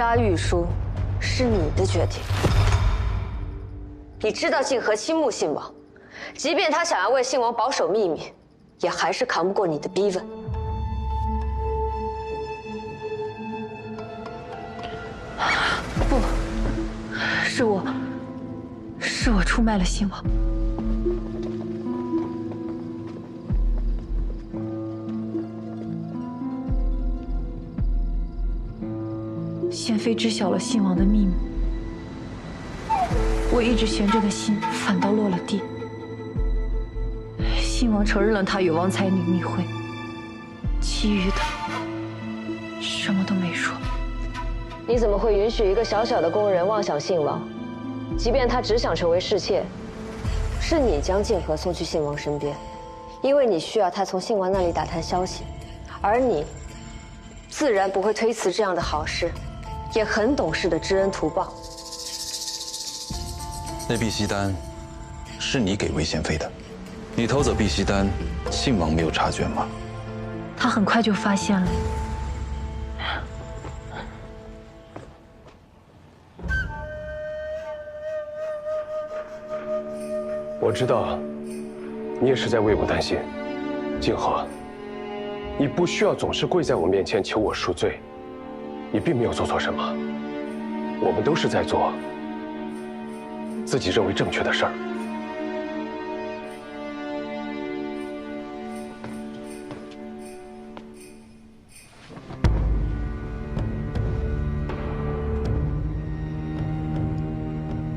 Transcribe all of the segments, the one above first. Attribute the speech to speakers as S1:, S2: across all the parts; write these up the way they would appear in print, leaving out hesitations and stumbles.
S1: 杀玉书是你的决定。你知道静和倾慕信王，即便他想要为信王保守秘密，也还是扛不过你的逼问。
S2: 不，是我出卖了信王。贤妃知晓了信王的秘密，我一直悬着的心反倒落了地。信王承认了他与王才女密会，其余的什么都没说。
S1: 你怎么会允许一个小小的宫人妄想信王？即便他只想成为侍妾，是你将静和送去信王身边，因为你需要他从信王那里打探消息，而你自然不会推辞这样的好事，也很懂事的知恩图报。
S3: 那碧玺丹是你给魏贤妃的，你偷走碧玺丹，信王没有察觉吗？
S2: 他很快就发现了。
S4: 我知道，你也是在为我担心，静和，你不需要总是跪在我面前求我赎罪，你并没有做错什么，我们都是在做自己认为正确的事儿。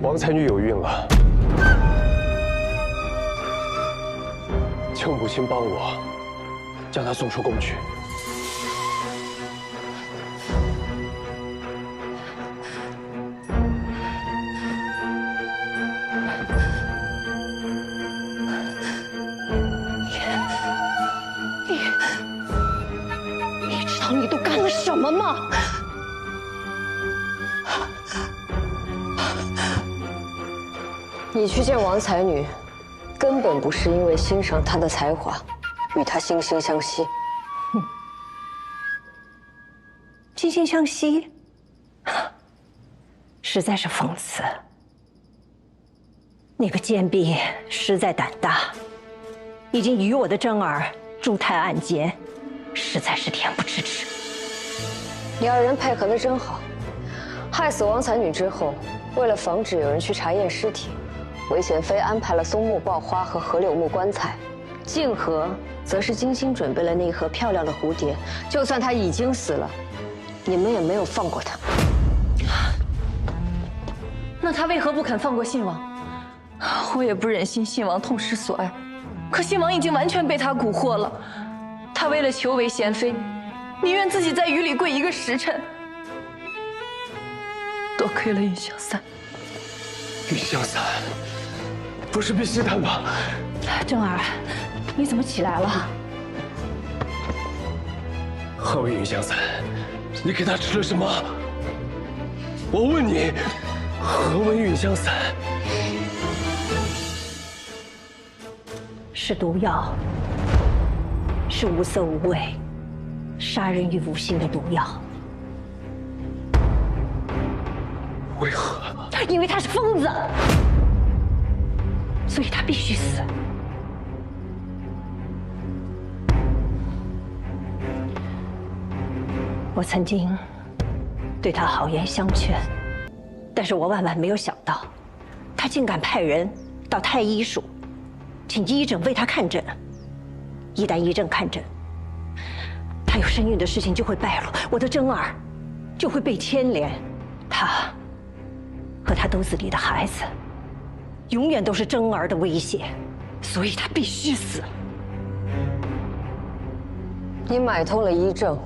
S4: 王才女有孕了。请母亲帮我将她送出宫去。
S1: 你知道你都干了什么吗？你去见王才女，根本不是因为欣赏她的才华，与她惺惺相惜。
S5: 惺惺相惜，实在是讽刺。那个贱婢实在胆大，已经与我的真儿助探案件，实在是恬不知耻。
S1: 你二人配合得真好。害死王才女之后，为了防止有人去查验尸体，韦贤妃安排了松木爆花和河柳木棺材，静和则是精心准备了那一盒漂亮的蝴蝶。就算她已经死了，你们也没有放过她。
S2: 那他为何不肯放过信王？我也不忍心信王痛失所爱，可信王已经完全被他蛊惑了。他为了求韦贤妃，宁愿自己在雨里跪一个时辰。多亏了云香伞。
S4: 云香伞，不是碧玺丹吧？
S5: 真儿，你怎么起来了？
S4: 何为云香伞？你给他吃了什么？我问你，何为云香伞？
S5: 是毒药，是无色无味、杀人于无形的毒药。
S4: 为何？
S5: 因为他是疯子，所以他必须死。我曾经对他好言相劝，但是我万万没有想到，他竟敢派人到太医署，请医诊为他看诊。一旦医诊看诊，他有身孕的事情就会败露，我的真儿就会被牵连。他和他肚子里的孩子，永远都是真儿的威胁，所以他必须死。
S1: 你买通了医正，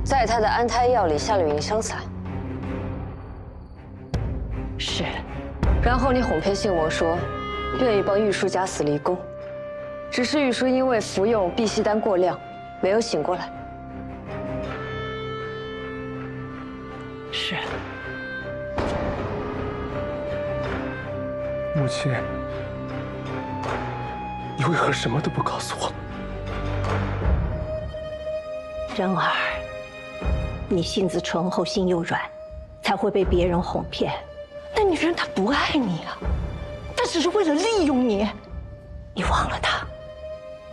S1: 在他的安胎药里下了云香伞。
S5: 是。
S1: 然后你哄骗信王说，愿意帮玉书家死离宫，只是玉书因为服用碧玺丹过量，没有醒过来。
S5: 是。
S4: 母亲，你为何什么都不告诉我？
S5: 真儿，你性子醇厚，心又软，才会被别人哄骗。那女人她不爱你啊，她只是为了利用你。你忘了她，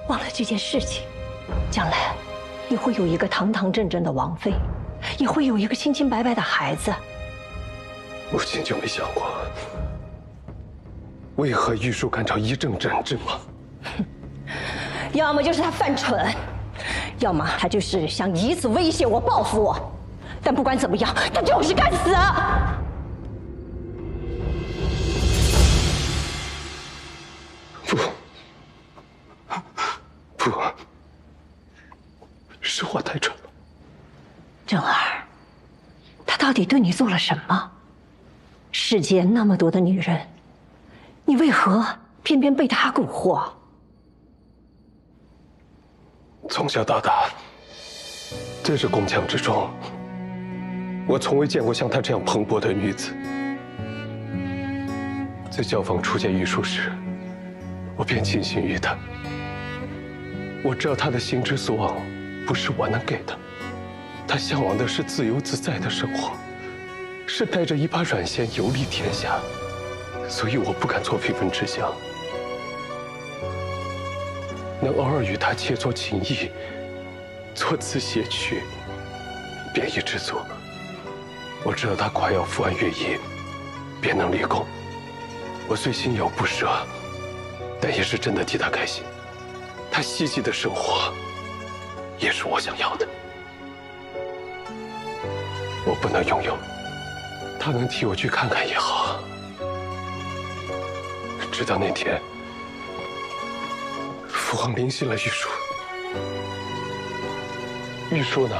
S5: 忘了这件事情，将来你会有一个堂堂正正的王妃，也会有一个清清白白的孩子。
S4: 母亲就没想过，为何玉树敢找医正诊治吗？
S5: 要么就是他犯蠢，要么他就是想以此威胁我、报复我。但不管怎么样，他就是该死！
S4: 不，是我太蠢了。
S5: 正儿，他到底对你做了什么？世间那么多的女人，你为何偏偏被他蛊惑？
S4: 从小到大，在这宫墙之中，我从未见过像她这样蓬勃的女子。在教坊初见玉树时，我便倾心于她。我知道她的心之所往，不是我能给的。她向往的是自由自在的生活，是带着一把软弦游历天下。所以我不敢做非分之想。能偶尔与他切磋琴艺，作词写曲，便已知足。我知道他快要复完乐艺，便能立功。我虽心有不舍，但也是真的替他开心。他希冀的生活，也是我想要的。我不能拥有，他能替我去看看也好。直到那天，父皇临幸了玉树。玉树呢？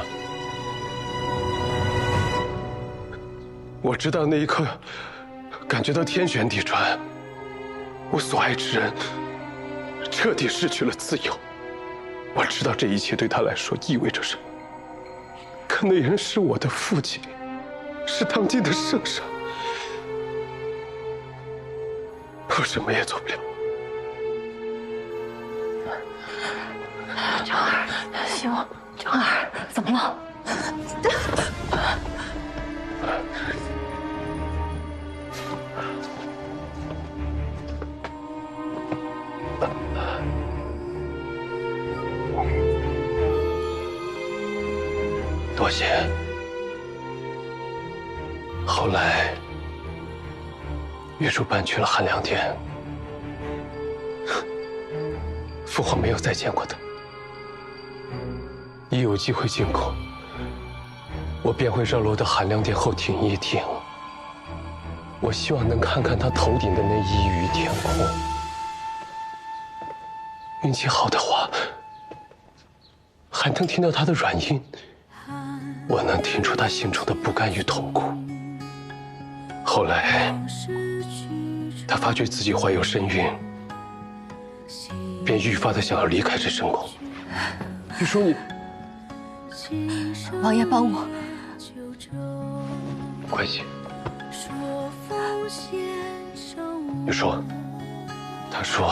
S4: 我知道那一刻，感觉到天旋地转。我所爱之人彻底失去了自由。我知道这一切对他来说意味着什么。可那人是我的父亲，是当今的圣上。我什么也做不了。
S2: 正儿，行，正儿，怎么了？
S4: 多谢。后来，玉树搬去了汉良殿，父皇没有再见过他。一有机会进宫，我便会绕路到汉良殿后庭一庭。我希望能看看他头顶的那一隅天空。运气好的话，还能听到他的软音。我能听出他心中的不甘与痛苦。后来，他发觉自己怀有身孕，便愈发的想要离开这深宫。玉树，你
S2: 王爷帮我。
S4: 不关系。玉树，他说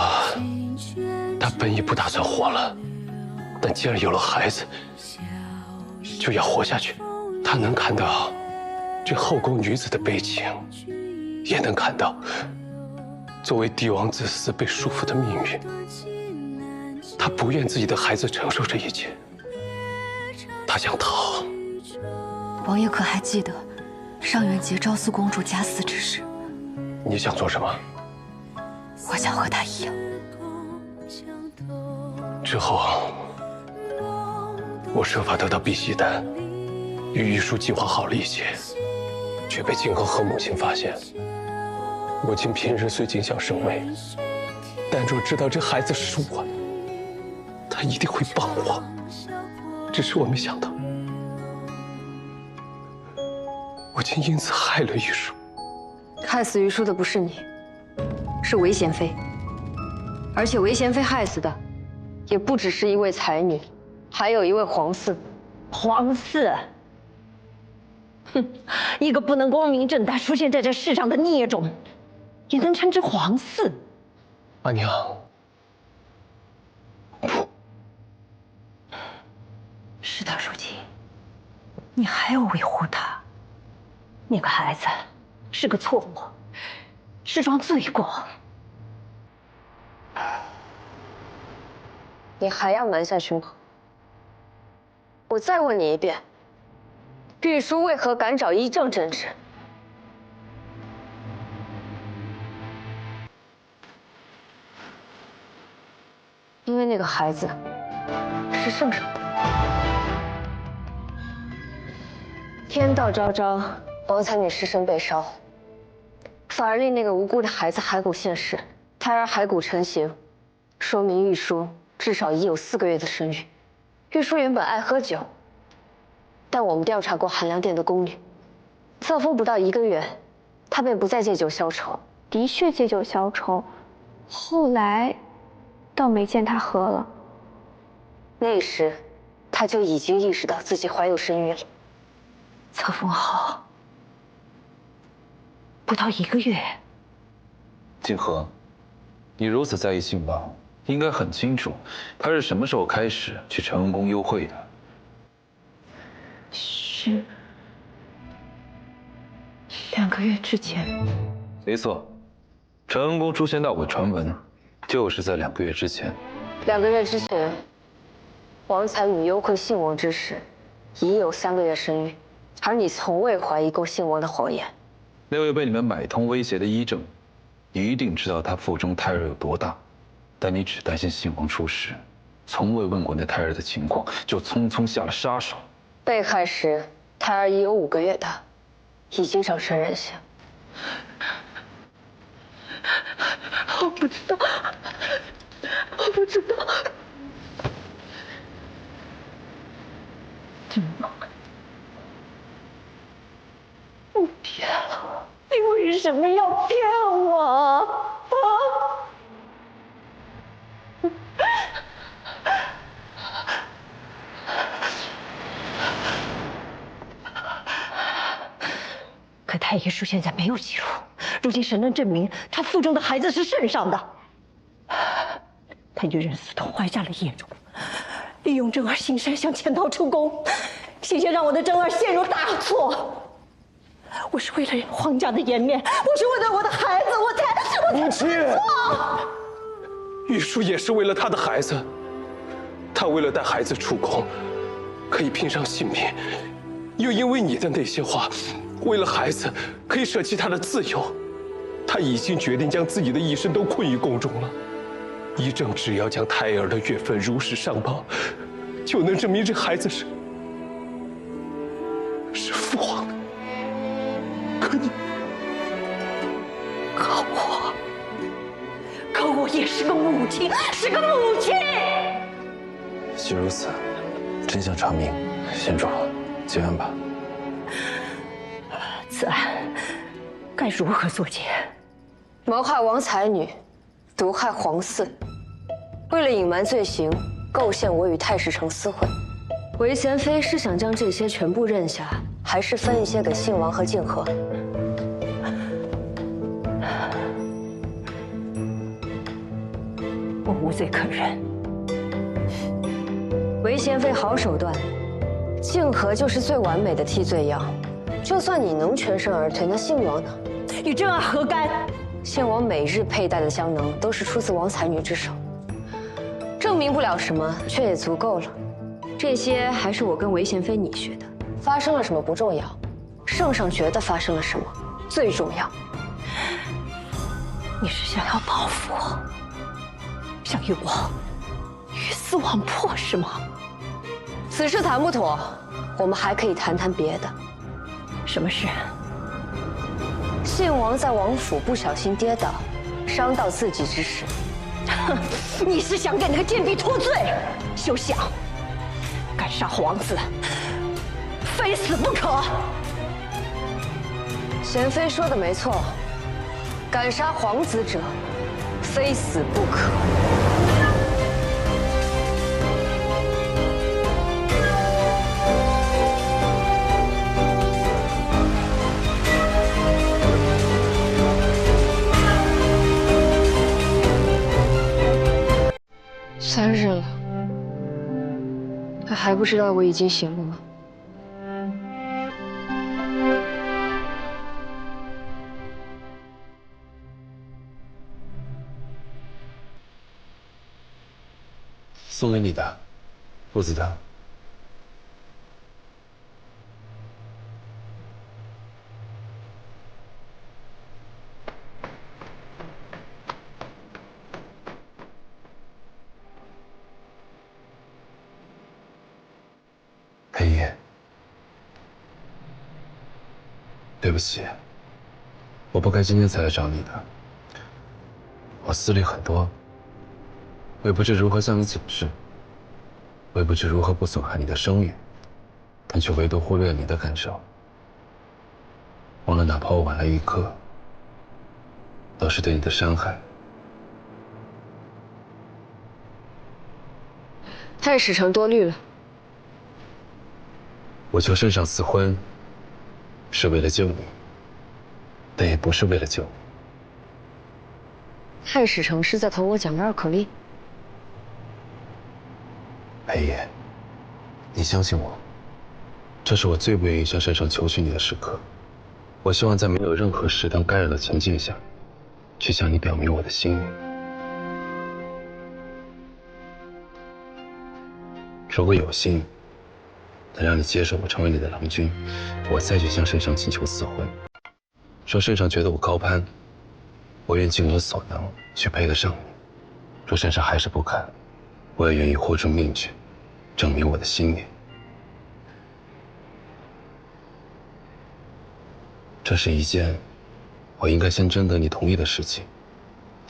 S4: 他本已不打算活了，但既然有了孩子，就要活下去。他能看到这后宫女子的悲情，也能看到作为帝王子嗣被束缚的命运。他不愿自己的孩子承受这一切，他想逃。
S2: 王爷可还记得上元节昭思公主假死之事？
S4: 你想做什么？
S2: 我想和她一样。
S4: 之后，我设法得到碧玺丹，与玉树计划好了一切，却被靖恒和母亲发现。母亲平日虽谨小慎微，但若知道这孩子是我的，她一定会帮我。只是我没想到，我竟因此害了玉树。
S1: 害死玉树的不是你，是韦贤妃。而且韦贤妃害死的，也不只是一位才女，还有一位皇嗣。
S5: 皇嗣，哼，一个不能光明正大出现在这世上的孽种，也能称之皇嗣？
S4: 阿娘，
S5: 是的，如今，你还要维护他，那个孩子是个错误，是桩罪过。
S1: 你还要瞒下去吗？我再问你一遍，玉书为何敢找医正诊治？因为那个孩子是圣上的。天道昭昭，王才女尸身被烧，反而令那个无辜的孩子骸骨现世，胎儿骸骨成型，说明玉书至少已有4个月的身孕。玉书原本爱喝酒，但我们调查过韩良店的宫女，册封不到1个月，她便不再借酒消愁。
S6: 的确借酒消愁，后来倒没见她喝了。
S1: 那时，她就已经意识到自己怀有身孕了。
S5: 册封后不到1个月。
S3: 静和，你如此在意信王，应该很清楚他是什么时候开始去承恩宫幽会的。
S6: 是2个月之前。
S3: 没错，承恩宫出现闹鬼传闻，就是在2个月之前。
S1: 2个月之前，王才女幽会信王之时，已有3个月身孕，而你从未怀疑过信王的谎言。
S3: 那位被你们买通威胁的医正，你一定知道他腹中胎儿有多大，但你只担心信王出事，从未问过那胎儿的情况，就匆匆下了杀手。
S1: 被害时，胎儿已有5个月大，已经长成人形。
S6: 我不知道，我不知道。
S5: 怎么？
S6: 你骗我！你为什么要骗我啊？
S5: 可太医书现在没有记录，如今神能证明他腹中的孩子是圣上的。他与任思彤怀下了孽种，利用真儿行善，想潜逃出宫，险些让我的真儿陷入大错。我是为了皇家的颜面，我是为了我的孩子，我才
S4: 母亲，玉书也是为了他的孩子，他为了带孩子出宫，可以拼上性命，又因为你的那些话，为了孩子可以舍弃他的自由，他已经决定将自己的一生都困于宫中了。医正只要将胎儿的月份如实上报，就能证明这孩子是父皇的。可你，
S5: 可我也是个母亲，是个母亲。
S3: 既如此，真相查明，贤主结案吧。
S5: 此案该如何作结？
S1: 谋害王才女，毒害皇嗣，为了隐瞒罪行，构陷我与太史丞私会。韦贤妃是想将这些全部认下，还是分一些给信王和静和？
S5: 我无罪可认。
S1: 韦贤妃好手段，静和就是最完美的替罪羊。就算你能全身而退，那信王呢？
S5: 与真儿何干？
S1: 信王每日佩戴的香囊都是出自王才女之手，证明不了什么，却也足够了。这些还是我跟韦贤妃你学的。发生了什么不重要，圣上觉得发生了什么最重要。
S5: 你是想要报复我，想与我鱼死网破是吗？
S1: 此事谈不妥，我们还可以谈谈别的。
S5: 什么事？
S1: 信王在王府不小心跌倒，伤到自己之时。
S5: 你是想给那个贱婢脱罪？休想！敢杀皇子，非死不可！
S1: 贤妃说的没错，敢杀皇子者，非死不可。3日了，他还不知道我已经醒了吗？
S3: 送给你的，父子汤。裴爷，对不起，我不该今天才来找你的。我思虑很多，我也不知如何向你解释，我也不知如何不损害你的声誉，但却唯独忽略了你的感受，忘了哪怕我晚来一刻，都是对你的伤害。
S1: 太史丞多虑了。
S3: 我求圣上赐婚，是为了救你，但也不是为了救我。
S1: 太史丞是在同我讲绕口令。
S3: 裴爷，你相信我，这是我最不愿意向圣上求娶你的时刻。我希望在没有任何适当干扰的情境下，去向你表明我的心意。如果有幸能让你接受我成为你的郎君，我再去向圣上请求赐婚。若圣上觉得我高攀，我愿尽我所能去配得上你；若圣上还是不肯，我也愿意豁出命去，证明我的心意。这是一件我应该先征得你同意的事情，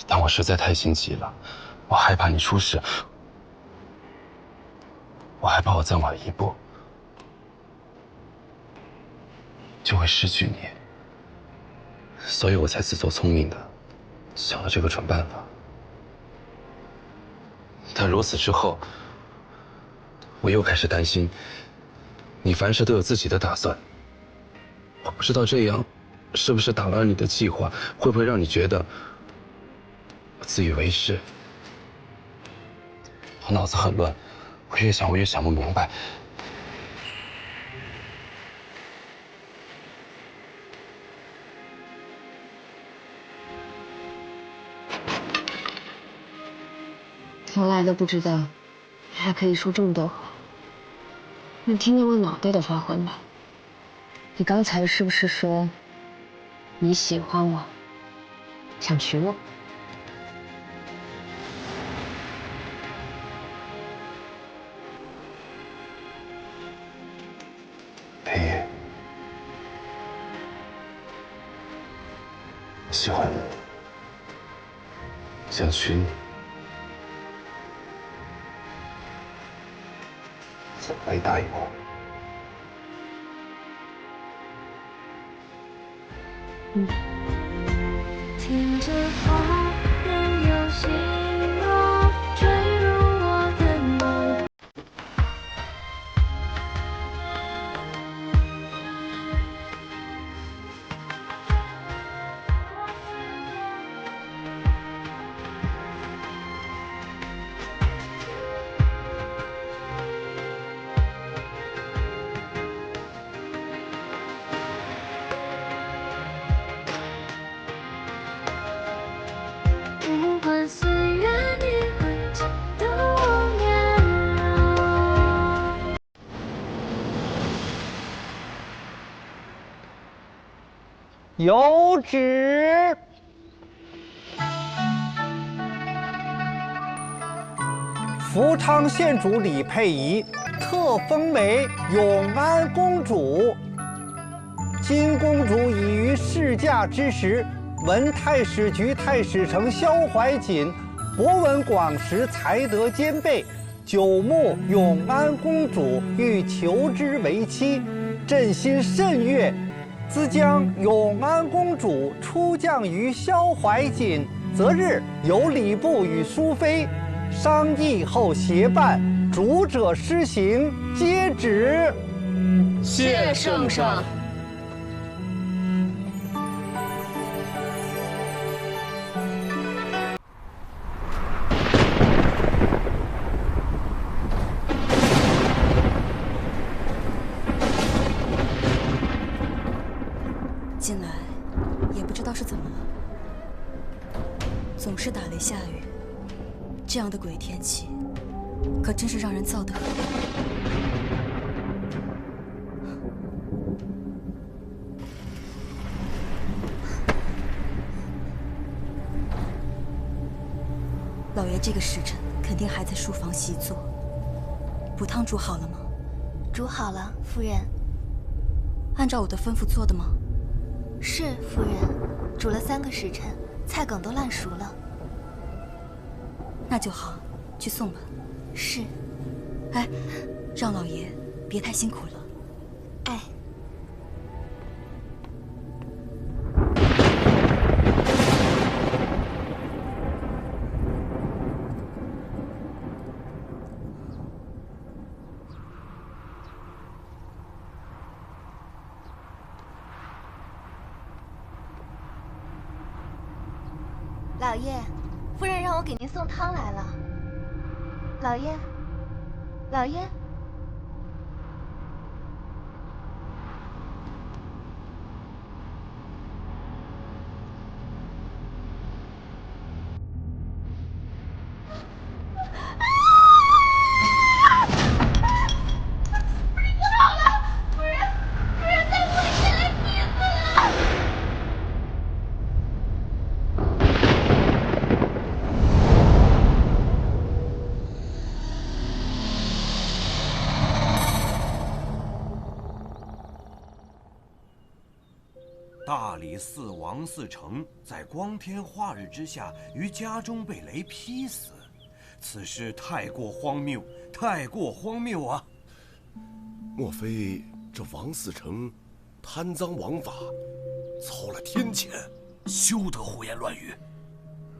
S3: 但我实在太心急了，我害怕你出事，我害怕我再晚一步就会失去你，所以我才自作聪明的想了这个蠢办法。但如此之后，我又开始担心，你凡事都有自己的打算。我不知道这样是不是打乱你的计划，会不会让你觉得我自以为是？我脑子很乱，我越想我越想不明白。
S1: 从来都不知道，还可以说这么多话。你听见我脑袋都发昏了。你刚才是不是说你喜欢我，想娶我？
S3: 裴爷，喜欢你，想娶你。可以答应我？
S7: 听着风，任由心落，坠入我的梦。不管岁月你会记得我面容。
S8: 有旨。福昌县主李佩仪特封为永安公主。今公主已于试驾之时，闻太史局太史丞萧怀瑾博闻广识，才德兼备，久慕永安公主，欲求之为妻，朕心甚悦，兹将永安公主出降于萧怀瑾，择日由礼部与淑妃商议后协办，主者施行，接旨。
S1: 谢圣上。
S9: 进来，也不知道是怎么了，总是打雷下雨，这样的鬼天气，可真是让人造的。老爷这个时辰肯定还在书房习作。补汤煮好了吗？
S10: 煮好了，夫人。
S9: 按照我的吩咐做的吗？
S10: 是，夫人。煮了3个时辰，菜梗都烂熟了。
S9: 那就好，去送吧。
S10: 是。
S9: 哎，让老爷别太辛苦了。
S10: 哎。老爷，夫人让我给您送汤来了。老爷，老爷。
S11: 大理寺王嗣成在光天化日之下于家中被雷劈死，此事太过荒谬，太过荒谬啊！
S12: 莫非这王嗣成贪赃枉法，操了天谴？
S13: 休得胡言乱语！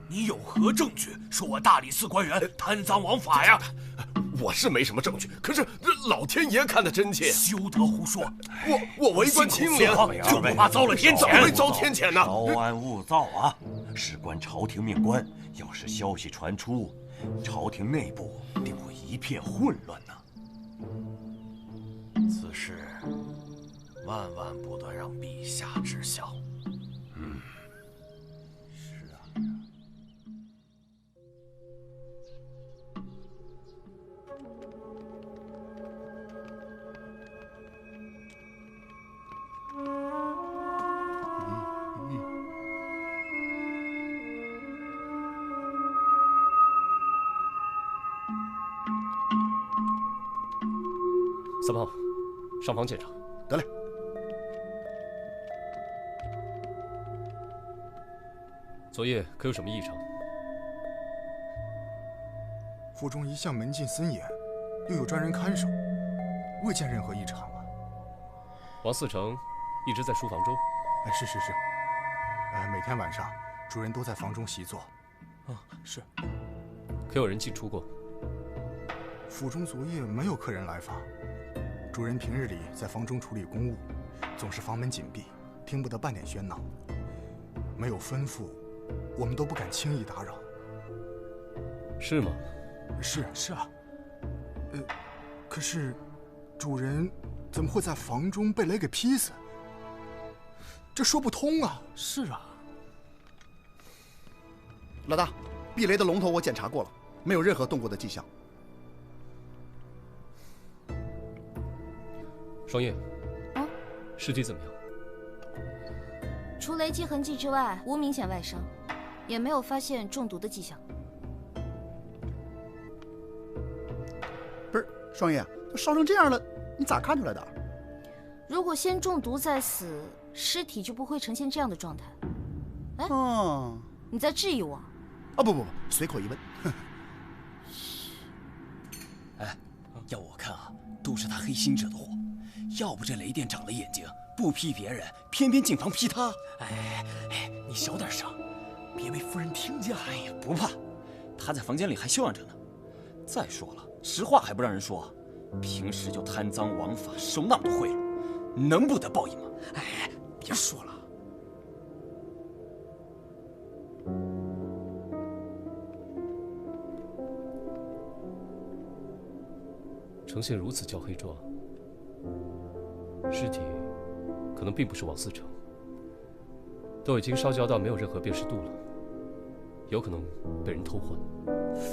S13: 你有何证据说我大理寺官员贪赃枉法呀？
S12: 我是没什么证据，可是老天爷看得真切。
S13: 休得胡说！
S12: 我为官清廉，
S13: 就怕遭了天谴。
S12: 怎么会遭天谴呢？
S11: 稍安勿躁啊！事关朝廷命官，要是消息传出，朝廷内部定会一片混乱呐。
S13: 此事万万不得让陛下知晓。
S11: 是啊。
S4: 三胖，上房检查。
S12: 得嘞。
S4: 昨夜可有什么异常？
S14: 府中一向门禁森严，又有专人看守，未见任何异常啊。
S4: 王嗣成一直在书房中。
S14: 哎，是。每天晚上主人都在房中习作。啊，是。
S4: 可有人进出过？
S14: 府中昨夜没有客人来访。主人平日里在房中处理公务，总是房门紧闭，听不得半点喧闹。没有吩咐，我们都不敢轻易打扰。
S4: 是吗？
S14: 是啊。可是，主人怎么会在房中被雷给劈死？这说不通啊！
S13: 是啊。
S15: 老大，避雷的龙头我检查过了，没有任何动过的迹象。
S4: 双叶，尸体怎么样？
S16: 除雷击痕迹之外，无明显外伤，也没有发现中毒的迹象。
S15: 不是，双叶，都烧成这样了，你咋看出来的？
S16: 如果先中毒再死，尸体就不会呈现这样的状态。哎，你在质疑我？
S15: 啊不，随口一问。
S13: 哎，要我看啊，都是他黑心者的祸。要不这雷电长了眼睛，不劈别人，偏偏进房劈他。哎，你小点声，别被夫人听见。哎呀，不怕，他在房间里还休养着呢。再说了，实话还不让人说，平时就贪赃枉法，受那么多贿赂，能不得报应吗？哎，别说了。
S4: 呈现如此焦黑状，尸体可能并不是王嗣成，都已经烧焦到没有任何辨识度了，有可能被人偷换。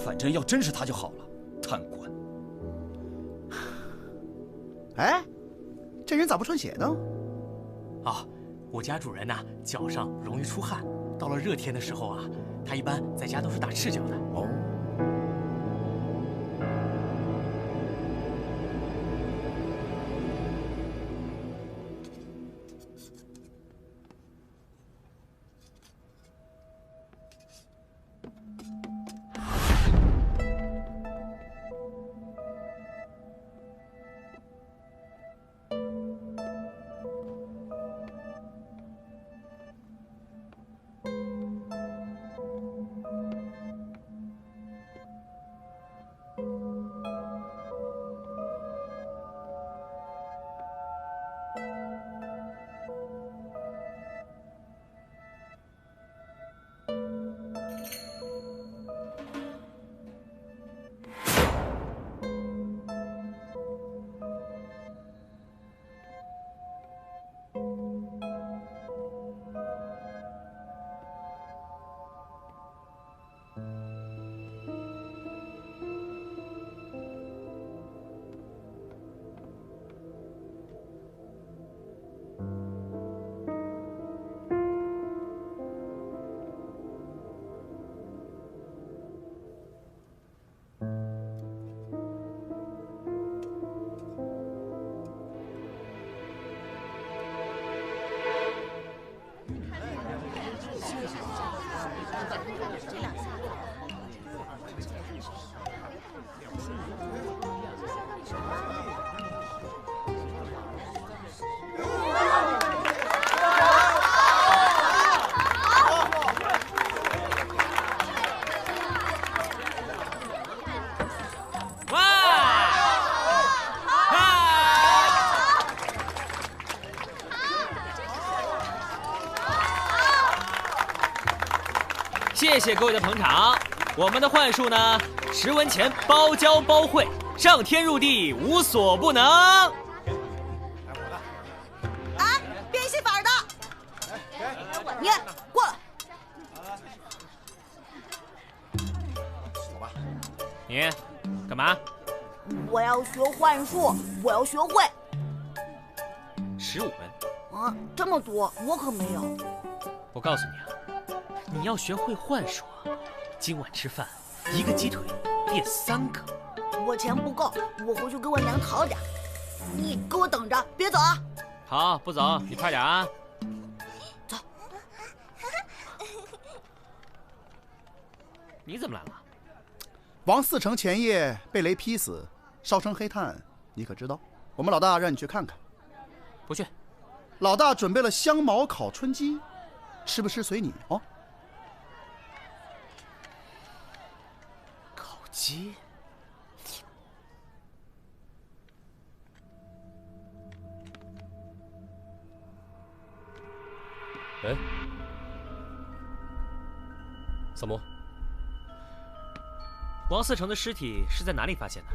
S13: 反正要真是他就好了，贪官。
S15: 哎，这人咋不穿鞋呢？
S17: 哦，我家主人呐，脚上容易出汗，到了热天的时候啊，他一般在家都是打赤脚的。
S15: 哦。
S18: 谢谢各位的捧场。我们的幻术呢，10文钱包教包会，上天入地无所不能。
S19: 啊，变戏法的，你过来。
S18: 你干嘛？
S19: 我要学幻术，我要学会。
S18: 15文。
S19: 啊，这么多，我可没有。
S18: 我告诉你啊，你要学会幻术啊，今晚吃饭1个鸡腿变3个。
S19: 我钱不够，我回去跟我娘讨点。你给我等着，别走啊！
S18: 好，不走，你快点啊！
S19: 走。
S18: 你怎么来了？
S15: 王嗣成前夜被雷劈死，烧成黑炭，你可知道？我们老大让你去看看。
S18: 不去，
S15: 老大准备了香茅烤春鸡，吃不吃随你哦。
S18: 烤鸡，
S3: 哎，萨摩，
S18: 王嗣成的尸体是在哪里发现的？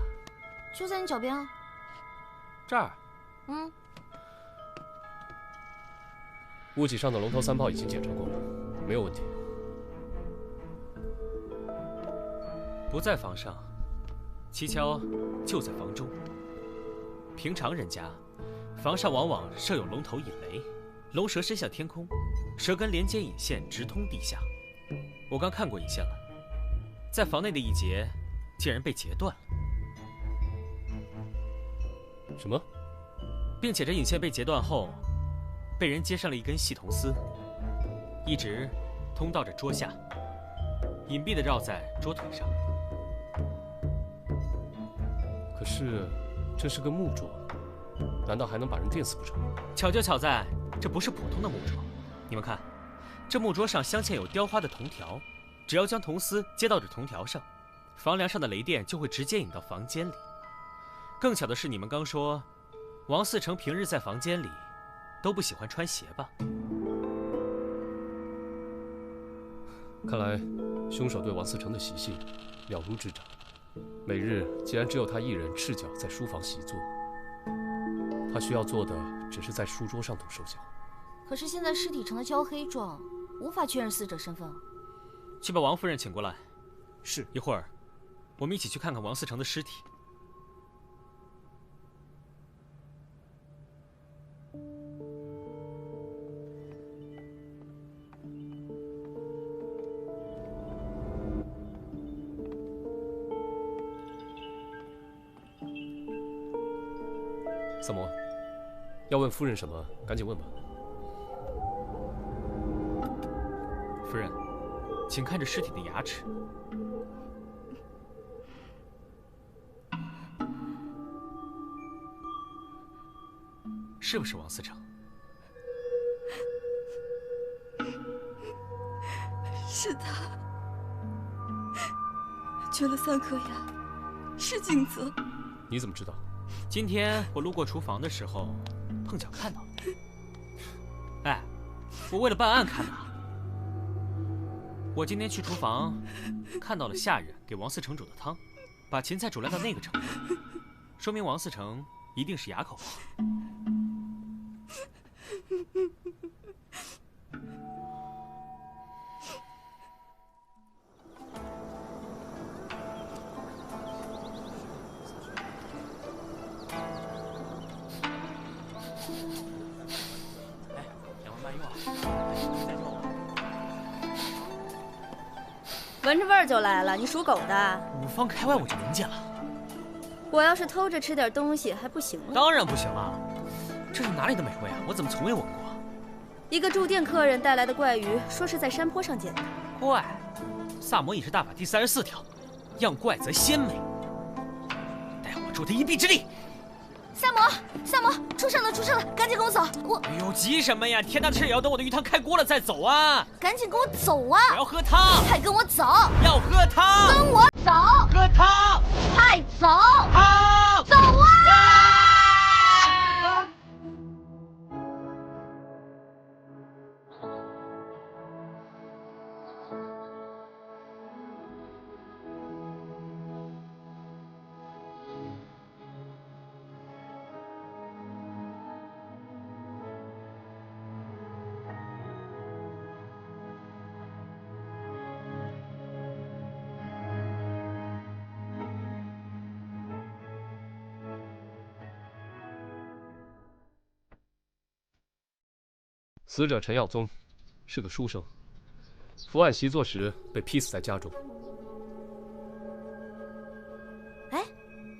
S16: 就在你脚边啊。
S18: 这儿。
S16: 嗯。
S3: 屋脊上的龙头3炮已经检查过了，没有问题。
S18: 不在房上，蹊跷就在房中。平常人家，房上往往设有龙头引雷，龙蛇伸向天空，蛇根连接引线直通地下。我刚看过引线了，在房内的一节竟然被截断了。
S3: 什么？
S18: 并且这引线被截断后。 被人接上了一根细铜丝，一直通到这桌下，隐蔽地绕在桌腿上。
S3: 可是，这是个木桌，难道还能把人电死不成？
S18: 巧就巧在，这不是普通的木桌。你们看，这木桌上镶嵌有雕花的铜条，只要将铜丝接到这铜条上，房梁上的雷电就会直接引到房间里。更巧的是，你们刚说，王嗣成平日在房间里。 都不喜欢穿鞋吧？
S3: 看来，凶手对王嗣成的习性了如指掌。每日既然只有他一人赤脚在书房习作，他需要做的只是在书桌上读手脚。
S16: 可是现在尸体成了焦黑状，无法确认死者身份。
S18: 去把王夫人请过来。
S15: 是。
S18: 一会儿，我们一起去看看王思成的尸体。
S20: 萨摩，要问夫人什么，赶紧问吧。
S18: 夫人，请看着尸体的牙齿。是不是王思成？
S9: 是他，缺了3颗牙，是景泽。
S20: 你怎么知道？
S18: 今天我路过厨房的时候，碰巧看到了。哎，我为了办案看的。我今天去厨房，看到了下人给王思成煮的汤，把芹菜煮烂到那个程度，说明王思成一定是哑口王。
S16: 闻着味儿就来了，你属狗的？5
S18: 方开外我就闻见了。
S16: 我要是偷着吃点东西还不行吗？
S18: 当然不行了，这是哪里的美味啊？我怎么从未闻过？
S16: 一个住店客人带来的怪鱼，说是在山坡上捡的。
S18: 怪，萨摩饮食大法第34条，样怪则鲜美。待我助他一臂之力。
S16: 萨摩，萨摩，出事了，出事了，赶紧跟我走！
S18: 哎呦，急什么呀？天大的事也要等我的鱼汤开锅了再走啊！
S16: 赶紧跟我走啊！
S18: 我要喝汤！
S16: 快跟我走！
S18: 要喝汤！
S16: 跟我走！
S18: 喝汤！
S16: 快走！
S18: 汤！
S16: 走啊！
S20: 死者陈耀宗是个书生，伏案习作时被劈死在家中。
S16: 哎，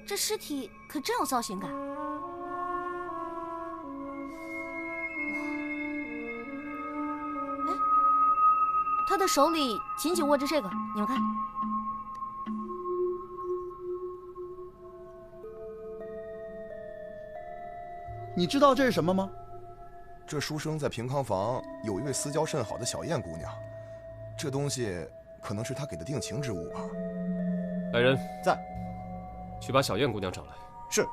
S16: 这尸体可真有造型感。哎，他的手里紧紧握着这个，你们看。
S15: 你知道这是什么吗？
S14: 这书生在平康坊有一位私交甚好的小燕姑娘，这东西可能是他给的定情之物吧。
S20: 来人，
S14: 在，
S20: 去把小燕姑娘找来。
S14: 是。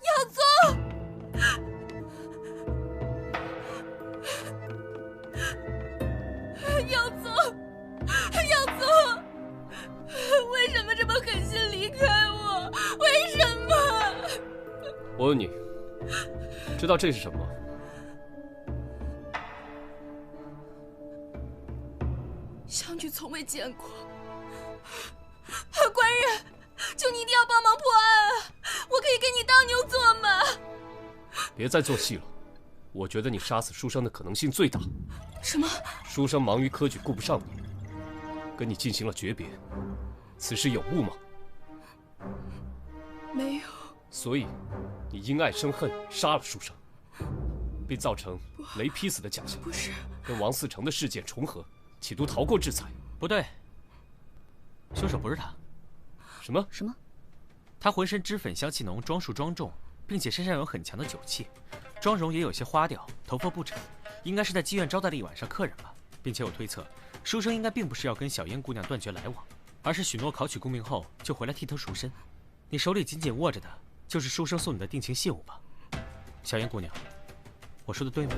S9: 耀宗，耀宗，耀宗，为什么这么狠心离开我？为什么？
S20: 我问你，知道这是什么吗？
S9: 小女从未见过。官人，求你一定要帮忙破案啊！我可以给你当牛做马。
S20: 别再做戏了，我觉得你杀死书生的可能性最大。
S9: 什么？
S20: 书生忙于科举，顾不上你，跟你进行了诀别，此事有误吗？
S9: 没有。
S20: 所以，你因爱生恨，杀了书生，并造成雷劈死的假象。
S9: 不是。
S20: 跟王思成的事件重合，企图逃过制裁。
S18: 不对，凶手不是他。
S20: 什么？
S16: 什么？
S18: 他浑身脂粉香气浓，装束庄重，并且身上有很强的酒气，妆容也有些花调，头发不整，应该是在妓院招待了一晚上客人吧。并且我推测，书生应该并不是要跟小燕姑娘断绝来往，而是许诺考取功名后就回来替她赎身。你手里紧紧握着的，就是书生送你的定情信物吧？小燕姑娘，我说的对吗？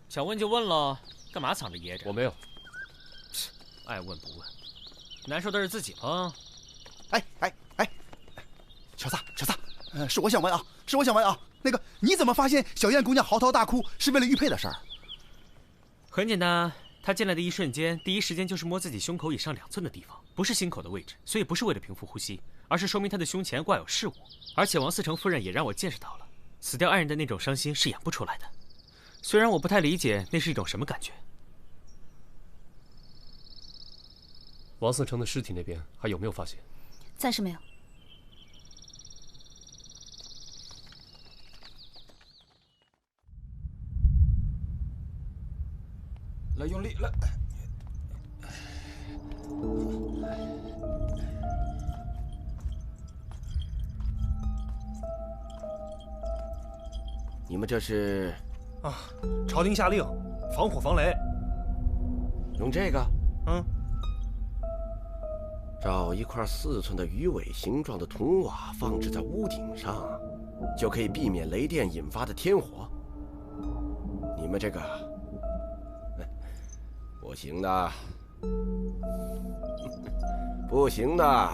S18: 想问就问了，干嘛藏着掖着？
S20: 我没有。爱问不问。
S18: 难受的是自己吗？
S15: 哎，小撒，是我想问啊，那个你怎么发现小燕姑娘嚎啕大哭是为了玉佩的事儿？
S18: 很简单，她进来的一瞬间，第一时间就是摸自己胸口以上2寸的地方，不是心口的位置，所以不是为了平复呼吸，而是说明她的胸前挂有饰物。而且王思成夫人也让我见识到了，死掉爱人的那种伤心是演不出来的。虽然我不太理解那是一种什么感觉。
S20: 王思成的尸体那边还有没有发现？
S16: 暂时没有。
S11: 来，用力来！
S12: 你们这是？
S21: 啊，朝廷下令，防火防雷。
S12: 用这个？
S21: 嗯。
S12: 找一块4寸的鱼尾形状的铜瓦放置在屋顶上，就可以避免雷电引发的天火。你们这个不行的，不行的。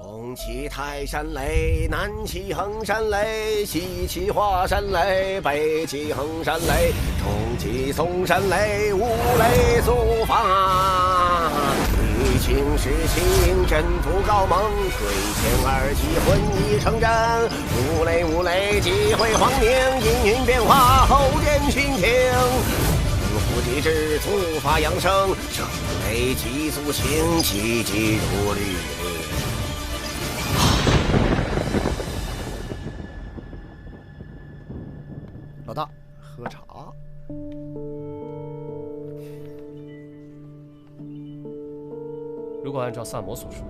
S12: 东起泰山雷，南起衡山雷，西起华山雷，北起衡山雷，中起嵩山雷，五雷速发。欲请时请，征途高蒙，水前2骑混一成真。五雷击毁皇宁，阴云变化，后见殉情。福地之突发扬声，声雷急速行，急急如律令。
S15: 老大，喝茶。
S20: 如果按照萨摩所说，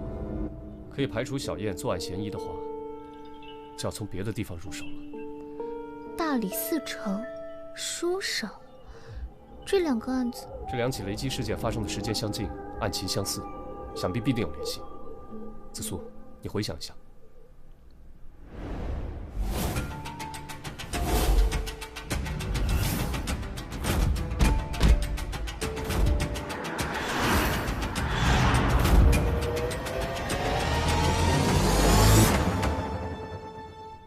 S20: 可以排除小燕作案嫌疑的话，就要从别的地方入手了。
S7: 大理寺城、书生，这2个案子，
S20: 这2起雷击事件发生的时间相近，案情相似，想必必定有联系。子苏，你回想一下。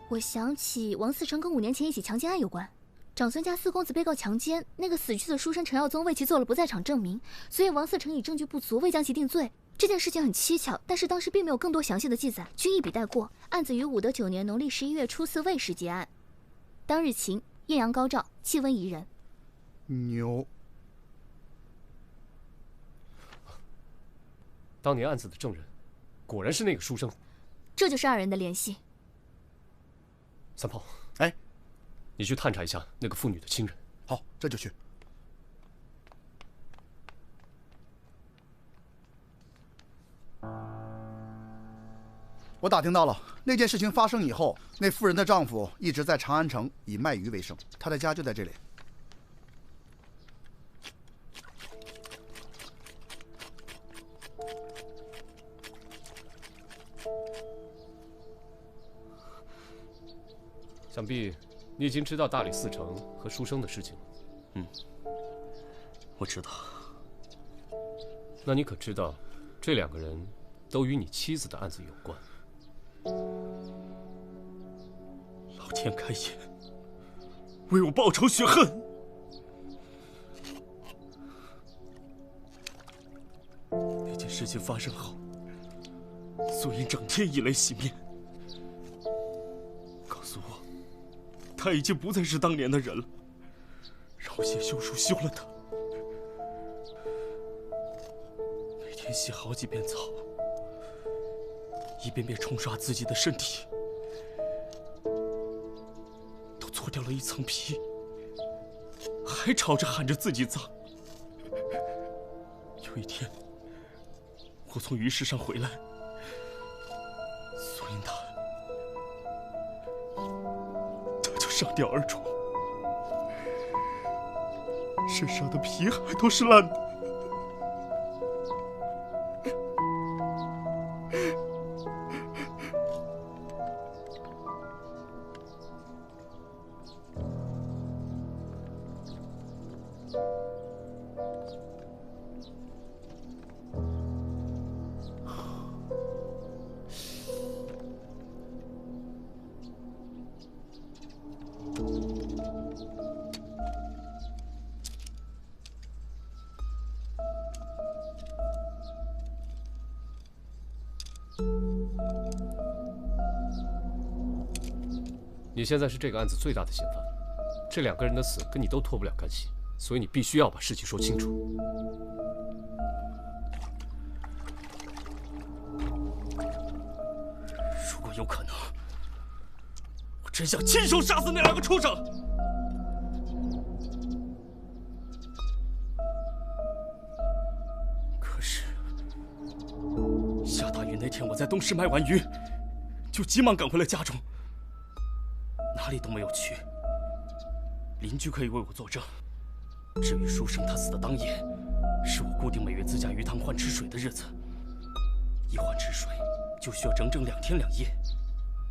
S7: 我想起王思成跟5年前一起强奸案有关，长孙家4公子被告强奸，那个死去的书生陈耀宗为其做了不在场证明，所以王思成以证据不足未将其定罪。这件事情很蹊跷，但是当时并没有更多详细的记载，均一笔带过。案子于武德9年农历11月初4未时结案，当日晴，艳阳高照，气温宜人。
S15: 牛。
S20: 当年案子的证人，果然是那个书生。
S7: 这就是2人的联系。
S20: 三炮，
S15: 哎，
S20: 你去探查一下那个妇女的亲人。
S15: 好，这就去。我打听到了，那件事情发生以后，那妇人的丈夫一直在长安城以卖鱼为生，他的家就在这里。
S20: 想必你已经知道大理寺城和书生的事情了。
S18: 嗯，我知道。
S20: 那你可知道，这2个人都与你妻子的案子有关？
S11: 老天开眼，为我报仇雪恨！那件事情发生后，素英整天以泪洗面，告诉我，他已经不再是当年的人了，让我写休书休了他。每天洗好几遍澡，一遍遍冲刷自己的身体，都搓掉了一层皮，还吵着喊着自己脏。有一天，我从鱼市上回来，素英她就上吊而죽，身上的皮还都是烂的。
S20: 你现在是这个案子最大的嫌犯，这2个人的死跟你都脱不了干系，所以你必须要把事情说清楚。
S13: 如果有可能，我真想亲手杀死那2个畜生。可是下大雨那天，我在东市卖完鱼，就急忙赶回了家中。 哪里都没有去，邻居可以为我作证。至于书生他死的当夜，是我固定每月自家鱼塘换吃水的日子，一换吃水就需要整整2天2夜，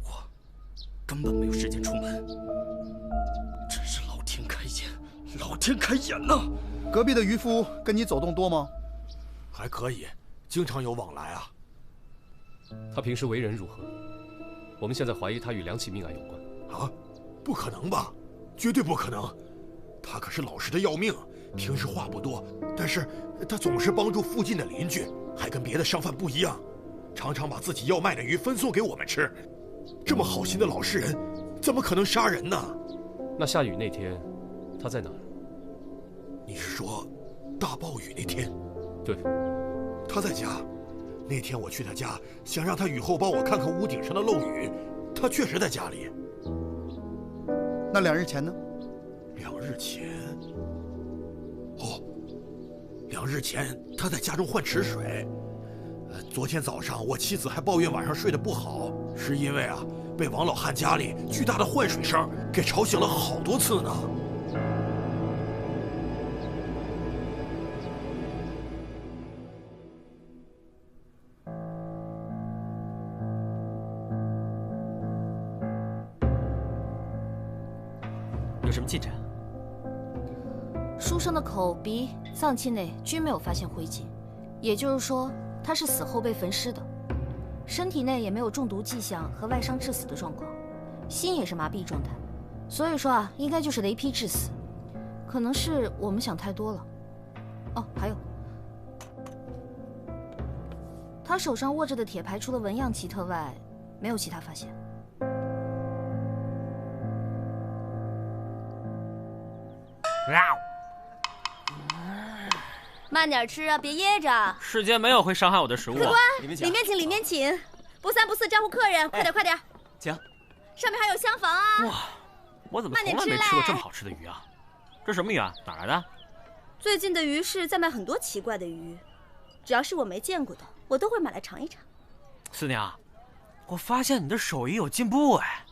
S13: 我根本没有时间出门。真是老天开眼，老天开眼呐！
S15: 隔壁的渔夫跟你走动多吗？
S14: 还可以，经常有往来啊。
S20: 他平时为人如何？我们现在怀疑他与2起命案有关。
S14: 啊，不可能吧？绝对不可能！他可是老实的要命，平时话不多，但是他总是帮助附近的邻居，还跟别的商贩不一样，常常把自己要卖的鱼分送给我们吃。这么好心的老实人，怎么可能杀人呢？
S20: 那下雨那天，他在哪儿？
S14: 你是说大暴雨那天？
S20: 对，
S14: 他在家。那天我去他家，想让他雨后帮我看看屋顶上的漏雨，他确实在家里。
S15: 那2日前呢
S14: ？2日前，哦，2日前他在家中换池水。昨天早上我妻子还抱怨晚上睡得不好，是因为啊被王老汉家里巨大的换水声给吵醒了好多次呢。
S17: 有什么进展？
S16: 书生的口、鼻、脏器内均没有发现灰烬，也就是说他是死后被焚尸的，身体内也没有中毒迹象和外伤致死的状况，心也是麻痹状态，所以说啊，应该就是雷劈致死，可能是我们想太多了。哦，还有，他手上握着的铁牌除了纹样奇特外，没有其他发现。
S10: 慢点吃啊，别噎着。
S17: 世间没有会伤害我的食物。
S10: 客官，里面请，里面请，不三不四招呼客人，快点快点。
S17: 请。
S10: 上面还有厢房啊。
S17: 哇，我怎么从来没吃过这么好吃的鱼啊？这什么鱼啊？哪来的？
S10: 最近的鱼市在卖很多奇怪的鱼，只要是我没见过的，我都会买来尝一尝。
S17: 四娘，我发现你的手艺有进步哎。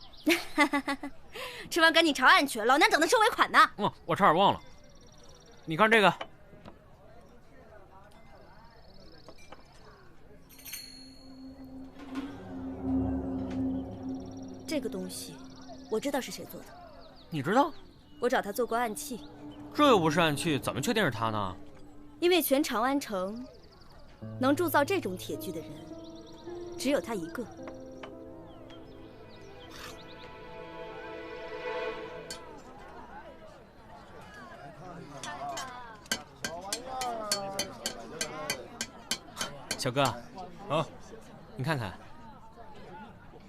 S10: 吃完赶紧朝案去，老娘等着收尾款呢。
S17: 我差点忘了，你看这个。
S10: 这个东西，我知道是谁做的。
S17: 你知道？
S10: 我找他做过暗器。
S17: 这又不是暗器，怎么确定是他呢？
S10: 因为全长安城能铸造这种铁具的人，只有他一个。
S17: 小哥，
S21: 啊，
S17: 你看看，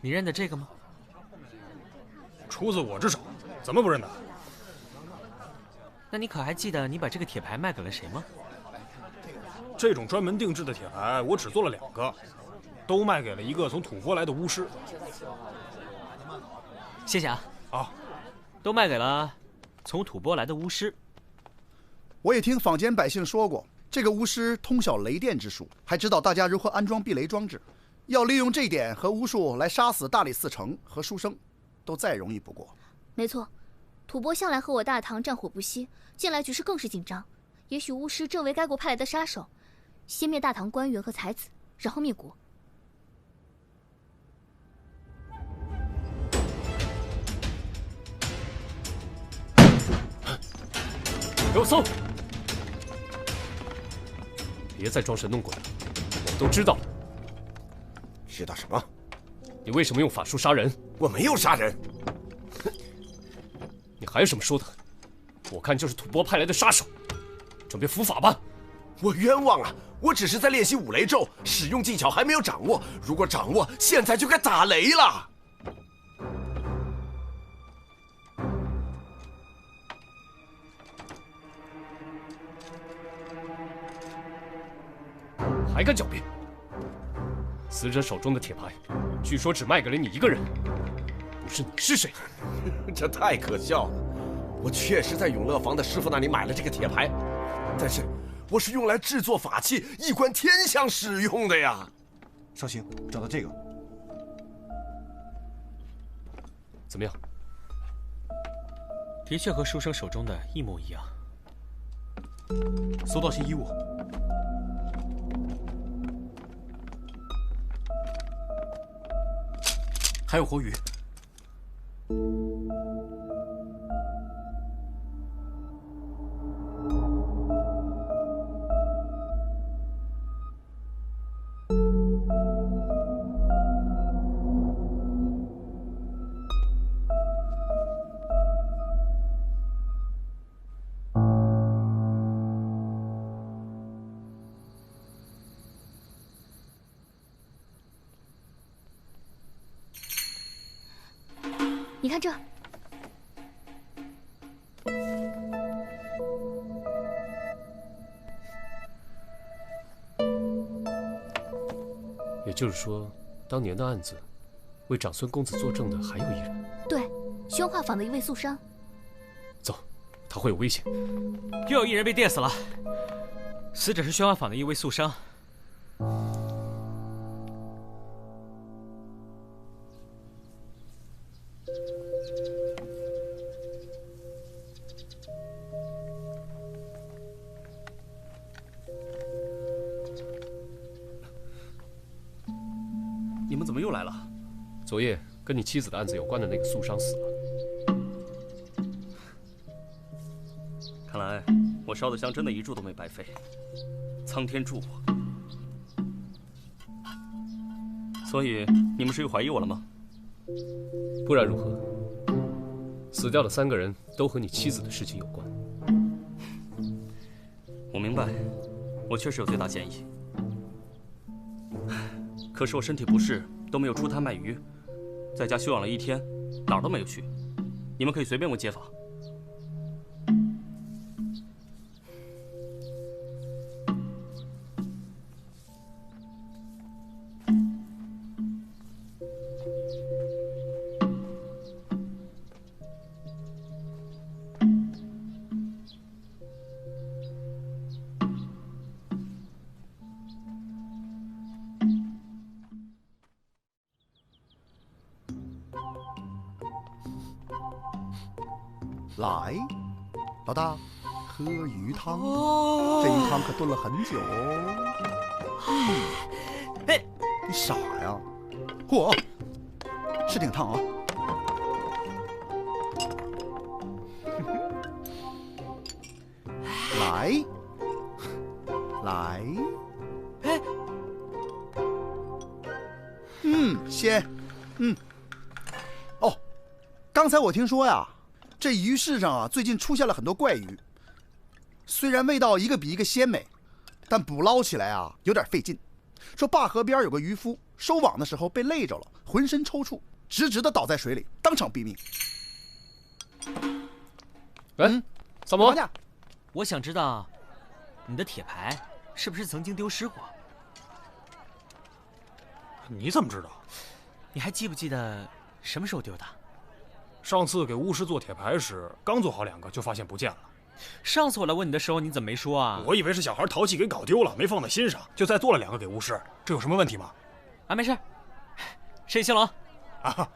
S17: 你认得这个吗？
S21: 出自我之手，怎么不认得？
S17: 那你可还记得你把这个铁牌卖给了谁吗？
S21: 这种专门定制的铁牌，我只做了2个，都卖给了一个从吐蕃来的巫师。
S17: 谢谢啊。
S21: 啊，
S17: 都卖给了从吐蕃来的巫师。
S15: 我也听坊间百姓说过，这个巫师通晓雷电之术，还知道大家如何安装避雷装置。要利用这一点和巫术来杀死大理寺丞和书生。 都再容易不过。
S7: 没错，吐蕃向来和我大唐战火不息，近来局势更是紧张。也许巫师正为该国派来的杀手，先灭大唐官员和才子，然后灭国。
S20: 给我搜！别再装神弄鬼了，我们都知道。
S12: 知道什么？
S20: 你为什么用法术杀人？
S12: 我没有杀人。
S20: 你还有什么说的？我看就是吐蕃派来的杀手，准备伏法吧。
S12: 我冤枉啊！我只是在练习五雷咒，使用技巧还没有掌握。如果掌握，现在就该打雷了。
S20: 还敢狡辩！死者手中的铁牌，据说只卖给了你一个人，不是你是谁？
S12: 这太可笑了！我确实在永乐坊的师傅那里买了这个铁牌，但是我是用来制作法器、一观天象使用的呀。
S14: 少卿，找到这个，
S20: 怎么样？
S17: 的确和书生手中的一模一样。搜到新衣物。还有活鱼。
S7: 你看这，
S20: 也就是说，当年的案子，为长孙公子作证的还有一人。
S7: 对，宣化坊的一位素商。
S20: 走，他会有危险。
S17: 又有一人被电死了，死者是宣化坊的一位素商。
S20: 你们怎么又来了？昨夜跟你妻子的案子有关的那个素商死了。
S13: 看来我烧的香真的一炷都没白费，苍天助我。所以你们是又怀疑我了吗？
S20: 不然如何？死掉的3个人都和你妻子的事情有关。
S13: 我明白，我确实有最大嫌疑。可是我身体不适，都没有出摊卖鱼，在家休养了1天，哪儿都没有去。你们可以随便问街坊。
S15: 来，老大，喝鱼汤。这鱼汤可炖了很久哦。哎，你傻呀？嚯，是挺烫啊。来，来，哎，鲜，哦，刚才我听说呀。这鱼市上啊，最近出现了很多怪鱼，虽然味道一个比一个鲜美，但捕捞起来啊有点费劲。说灞河边有个渔夫收网的时候被累着了，浑身抽搐，直直的倒在水里，当场毙命。
S20: 喂，萨摩，
S17: 我想知道你的铁牌是不是曾经丢失过？
S21: 你怎么知道？
S17: 你还记不记得什么时候丢的？
S21: 上次给巫师做铁牌时，刚做好2个就发现不见了。
S17: 上次我来问你的时候，你怎么没说啊？
S21: 我以为是小孩淘气给搞丢了，没放在心上，就再做了2个给巫师。这有什么问题吗？
S17: 啊，没事。申兴隆，
S21: 啊，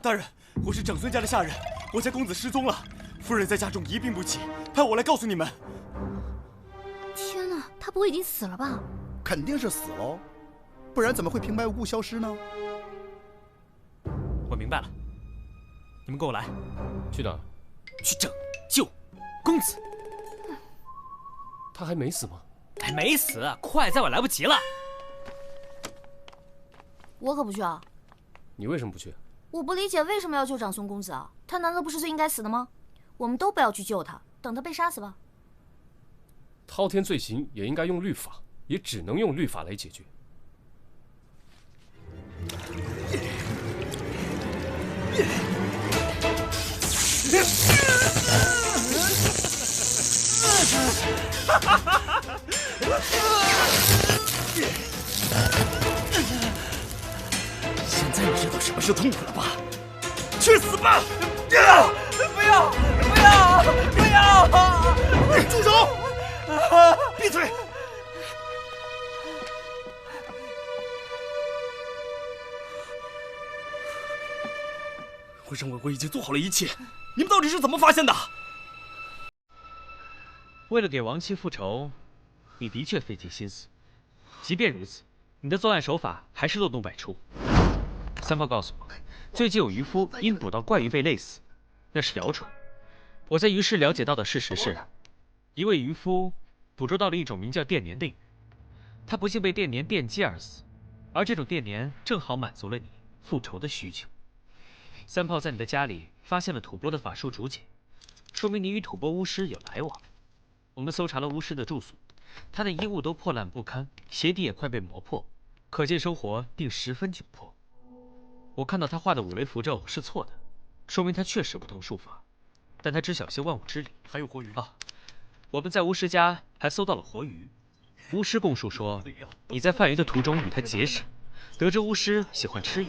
S13: 大人，我是长孙家的下人，我家公子失踪了，夫人在家中一病不起，派我来告诉你们。
S7: 天哪，他不会已经死了吧？
S15: 肯定是死喽，不然怎么会平白无故消失呢？
S17: 我明白了，你们跟我来。
S20: 去哪儿？
S17: 去拯救公子。
S20: 他还没死吗？
S17: 还没死，快，再晚来不及了。
S16: 我可不去啊！
S20: 你为什么不去？
S16: 我不理解为什么要救长孙公子啊？他难道不是最应该死的吗？我们都不要去救他，等他被杀死吧。
S20: 滔天罪行也应该用律法，也只能用律法来解决。
S13: 现在你知道什么是痛苦了吧？去死吧！
S9: 不要！不要！不要！
S15: 住手！闭嘴！
S13: 我认为我已经做好了一切，你们到底是怎么发现的？
S18: 为了给亡妻复仇，你的确费尽心思。即便如此，你的作案手法还是漏洞百出。三炮告诉我，最近有渔夫因捕到怪鱼被累死，那是谣传。我在鱼市了解到的事实是，一位渔夫捕捉到了一种名叫电鲶的鱼，他不幸被电鲶电击而死，而这种电鲶正好满足了你复仇的需求。三炮在你的家里发现了吐蕃的法术竹简，说明你与吐蕃巫师有来往。我们搜查了巫师的住所，他的衣物都破烂不堪，鞋底也快被磨破，可见生活定十分窘迫。我看到他画的五雷符咒是错的，说明他确实不通术法，但他只晓些万物之理。
S13: 还有活鱼
S18: 啊！我们在巫师家还搜到了活鱼。巫师供述说，你在贩鱼的途中与他结识，得知巫师喜欢吃鱼，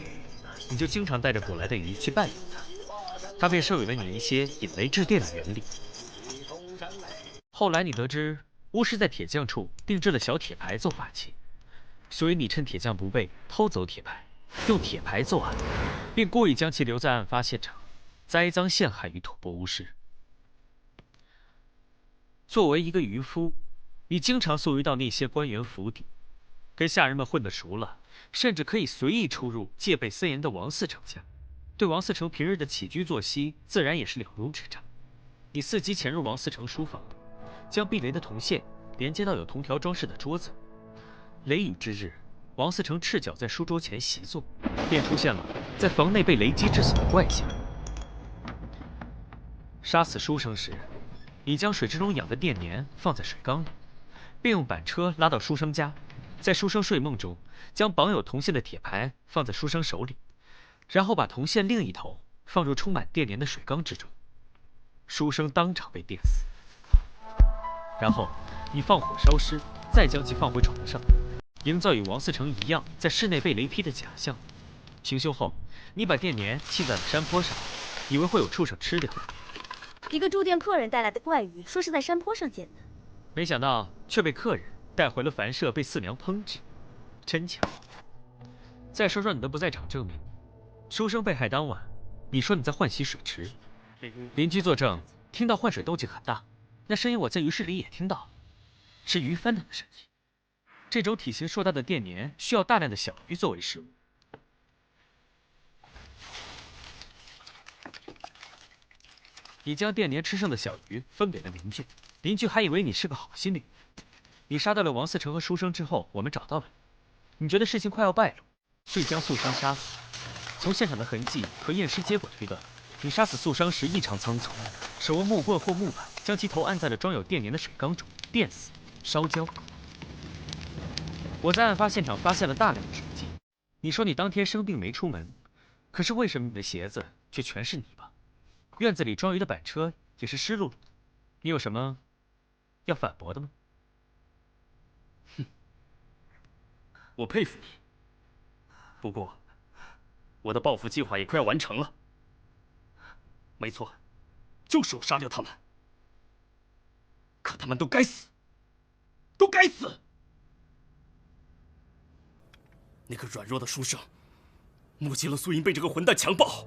S18: 你就经常带着捕来的鱼去拜访他，他便授予了你一些引雷制电的原理。后来你得知巫师在铁匠处定制了小铁牌做法器，所以你趁铁匠不备偷走铁牌，用铁牌作案，并故意将其留在案发现场，栽赃陷害于吐蕃巫师。作为一个渔夫，你经常宿于到那些官员府邸，跟下人们混得熟了，甚至可以随意出入戒备森严的王嗣成家，对王嗣成平日的起居作息自然也是了如指掌。你伺机潜入王嗣成书房，将避雷的铜线连接到有铜条装饰的桌子。雷雨之日，王嗣成赤脚在书桌前习作，便出现了在房内被雷击致死的怪象。杀死书生时，你将水之中养的电鲶放在水缸里，并用板车拉到书生家，在书生睡梦中将绑有铜线的铁牌放在书生手里，然后把铜线另一头放入充满电鲶的水缸之中，书生当场被电死。然后你放火烧尸，再将其放回床上，营造与王嗣成一样在室内被雷劈的假象。行凶后，你把电鲶弃在了山坡上，以为会有畜生吃掉。
S2: 一个住店客人带来的怪鱼，说是在山坡上捡的，
S18: 没想到却被客人带回了凡舍，被四娘烹制，真巧。再说说你的不在场证明，书生被害当晚，你说你在换洗水池，邻居作证，听到换水动静很大，那声音我在鱼市里也听到，是鱼翻腾的声音。这种体型硕大的电鲶需要大量的小鱼作为食物。你将电鲶吃剩的小鱼分给了邻居，邻居还以为你是个好心邻。你杀掉了王嗣成和书生之后，我们找到了你，觉得事情快要败露，所以将素生杀死。从现场的痕迹和验尸结果推断，你杀死素生时异常仓促，手握木棍或木板，将其头按在了装有电鲶的水缸中，电死、烧焦。我在案发现场发现了大量的血迹。你说你当天生病没出门，可是为什么你的鞋子却全是泥巴？院子里装鱼的板车也是湿漉漉的，你有什么要反驳的吗？
S13: 哼，我佩服你。不过，我的报复计划也快要完成了。没错，就是我杀掉他们。可他们都该死，都该死！那个软弱的书生，目击了苏银被这个混蛋强暴。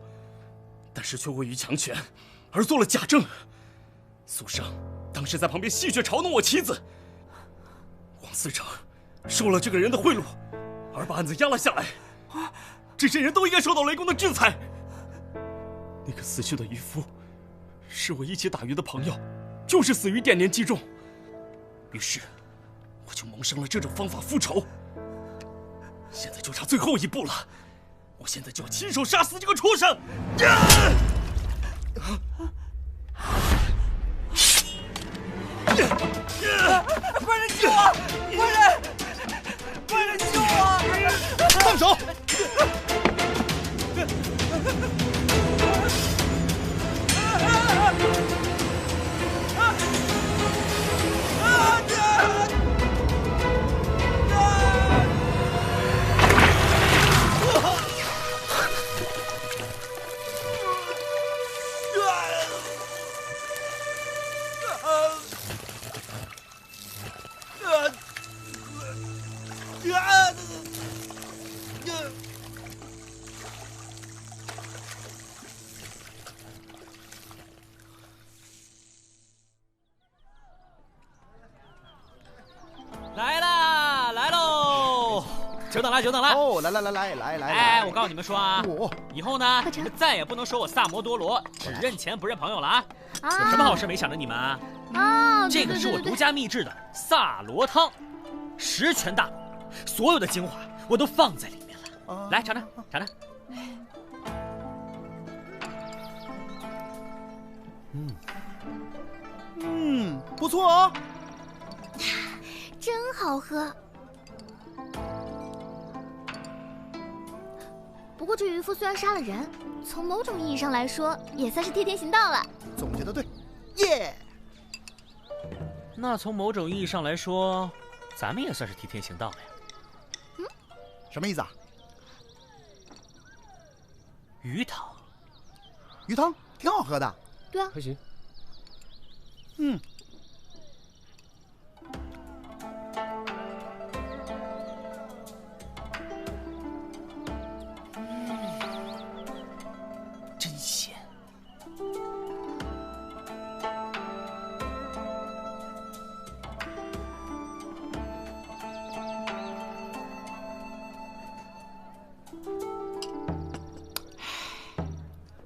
S13: 但是却畏于强权而做了假证。苏生当时在旁边戏谑嘲弄我妻子。王嗣成收了这个人的贿赂，而把案子压了下来。这些人都应该受到雷公的制裁。那个死去的渔夫是我一起打鱼的朋友，就是死于电鲶击中。于是我就萌生了这种方法复仇。现在就差最后一步了。我现在就要亲手杀死这个畜生！
S15: 放手！
S17: 久等了，久等了！
S15: 哦，来！
S17: 哎，我告诉你们说啊，以后呢，你们再也不能说我萨摩多罗只认钱不认朋友了啊！有什么好事没想着你们啊？
S7: 啊，
S17: 这个是我独家秘制的萨罗汤，10全大补，所有的精华我都放在里面了。来，尝尝，尝尝。
S15: 不错哦，
S7: 真好喝。不过这渔夫虽然杀了人，从某种意义上来说，也算是替天行道了。
S15: 总结的对，耶！
S17: 那从某种意义上来说，咱们也算是替天行道了呀。
S15: 嗯，什么意思啊？
S17: 鱼汤，
S15: 鱼汤挺好喝的。
S7: 对啊，
S20: 还行。
S15: 嗯。
S17: 真鲜。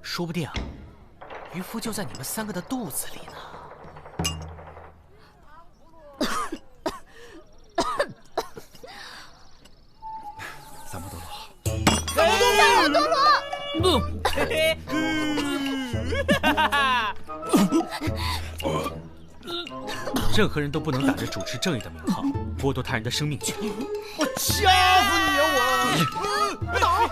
S17: 说不定啊，渔夫就在你们3个的肚子里呢。
S15: 萨摩多罗，
S7: 萨摩多罗，
S17: 任何人都不能打着主持正义的名号剥夺他人的生命权。
S15: 我掐死你啊！我打！